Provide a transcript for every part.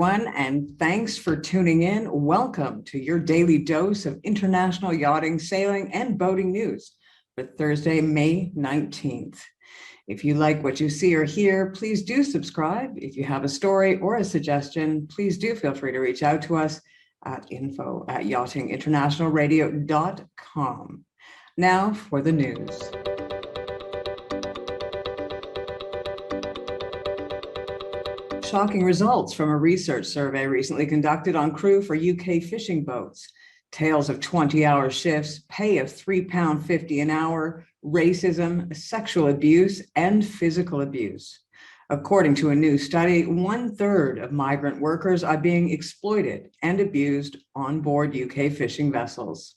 everyone, and thanks for tuning in. Welcome to your daily dose of international yachting, sailing, and boating news for Thursday, May 19th. If you like what you see or hear, please do subscribe. If you have a story or a suggestion, please do feel free to reach out to us at info@yachtinginternationalradio.com. Now for the news. Shocking results from a research survey recently conducted on crew for UK fishing boats. Tales of 20-hour shifts, pay of £3.50 an hour, racism, sexual abuse, and physical abuse. According to a new study, 1/3 of migrant workers are being exploited and abused on board UK fishing vessels.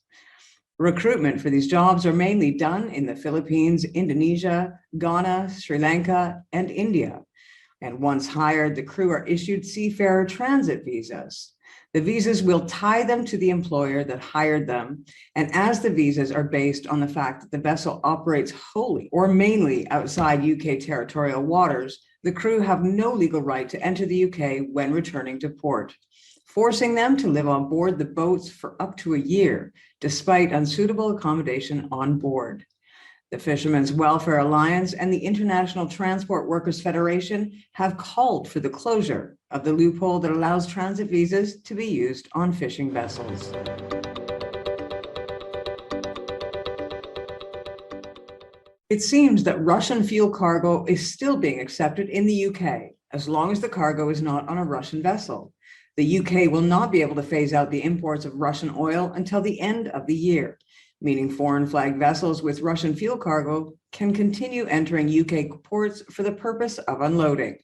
Recruitment for these jobs are mainly done in the Philippines, Indonesia, Ghana, Sri Lanka, and India. And once hired, the crew are issued seafarer transit visas. The visas will tie them to the employer that hired them. And as the visas are based on the fact that the vessel operates wholly or mainly outside UK territorial waters, the crew have no legal right to enter the UK when returning to port, forcing them to live on board the boats for up to a year, despite unsuitable accommodation on board. The Fishermen's Welfare Alliance and the International Transport Workers Federation have called for the closure of the loophole that allows transit visas to be used on fishing vessels. It seems that Russian fuel cargo is still being accepted in the UK, as long as the cargo is not on a Russian vessel. The UK will not be able to phase out the imports of Russian oil until the end of the year, meaning foreign flag vessels with Russian fuel cargo can continue entering UK ports for the purpose of unloading.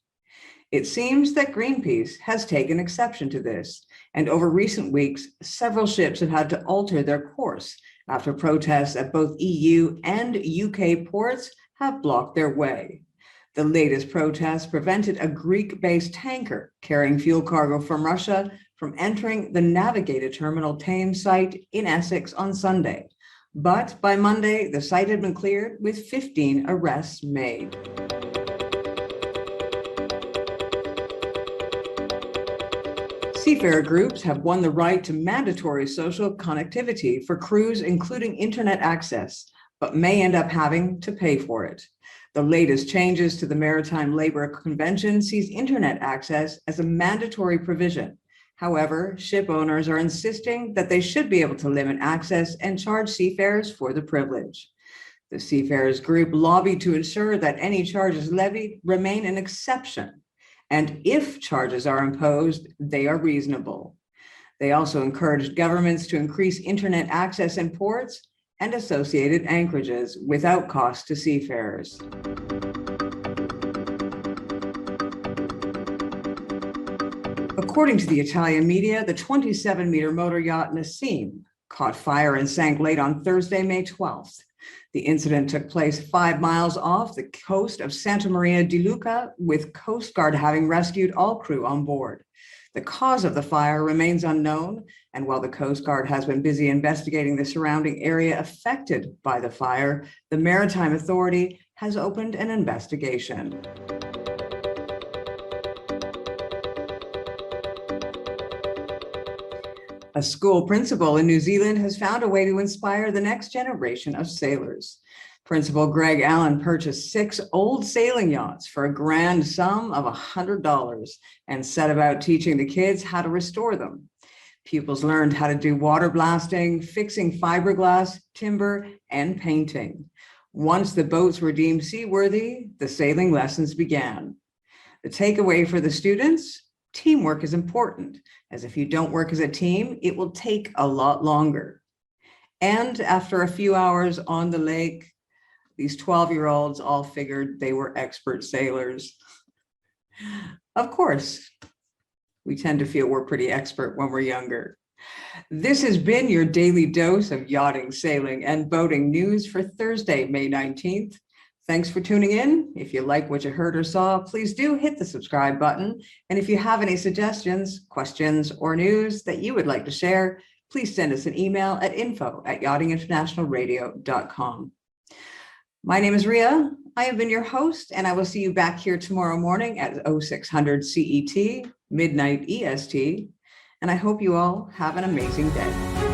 It seems that Greenpeace has taken exception to this, and over recent weeks, several ships have had to alter their course after protests at both EU and UK ports have blocked their way. The latest protests prevented a Greek-based tanker carrying fuel cargo from Russia from entering the navigated terminal Thames site in Essex on Sunday. But by Monday, the site had been cleared with 15 arrests made. Seafarer groups have won the right to mandatory social connectivity for crews, including internet access, but may end up having to pay for it. The latest changes to the Maritime Labour Convention sees internet access as a mandatory provision. However, ship owners are insisting that they should be able to limit access and charge seafarers for the privilege. The Seafarers group lobbied to ensure that any charges levied remain an exception, and if charges are imposed, they are reasonable. They also encouraged governments to increase internet access in ports and associated anchorages without cost to seafarers. According to the Italian media, the 27-meter motor yacht Naseem caught fire and sank late on Thursday, May 12th. The incident took place 5 miles off the coast of Santa Maria di Luca, with Coast Guard having rescued all crew on board. The cause of the fire remains unknown, and while the Coast Guard has been busy investigating the surrounding area affected by the fire, the Maritime Authority has opened an investigation. A school principal in New Zealand has found a way to inspire the next generation of sailors. Principal Greg Allen purchased 6 old sailing yachts for a grand sum of $100 and set about teaching the kids how to restore them. Pupils learned how to do water blasting, fixing fiberglass, timber, and painting. Once the boats were deemed seaworthy, the sailing lessons began. The takeaway for the students: teamwork is important, as if you don't work as a team, it will take a lot longer. And after a few hours on the lake, these 12-year-olds all figured they were expert sailors. Of course, we tend to feel we're pretty expert when we're younger. This has been your daily dose of yachting, sailing, and boating news for Thursday, May 19th. Thanks for tuning in. If you like what you heard or saw, please do hit the subscribe button. And if you have any suggestions, questions, or news that you would like to share, please send us an email at info@yachtinginternationalradio.com. My name is Ria. I have been your host, and I will see you back here tomorrow morning at 0600 CET, midnight EST. And I hope you all have an amazing day.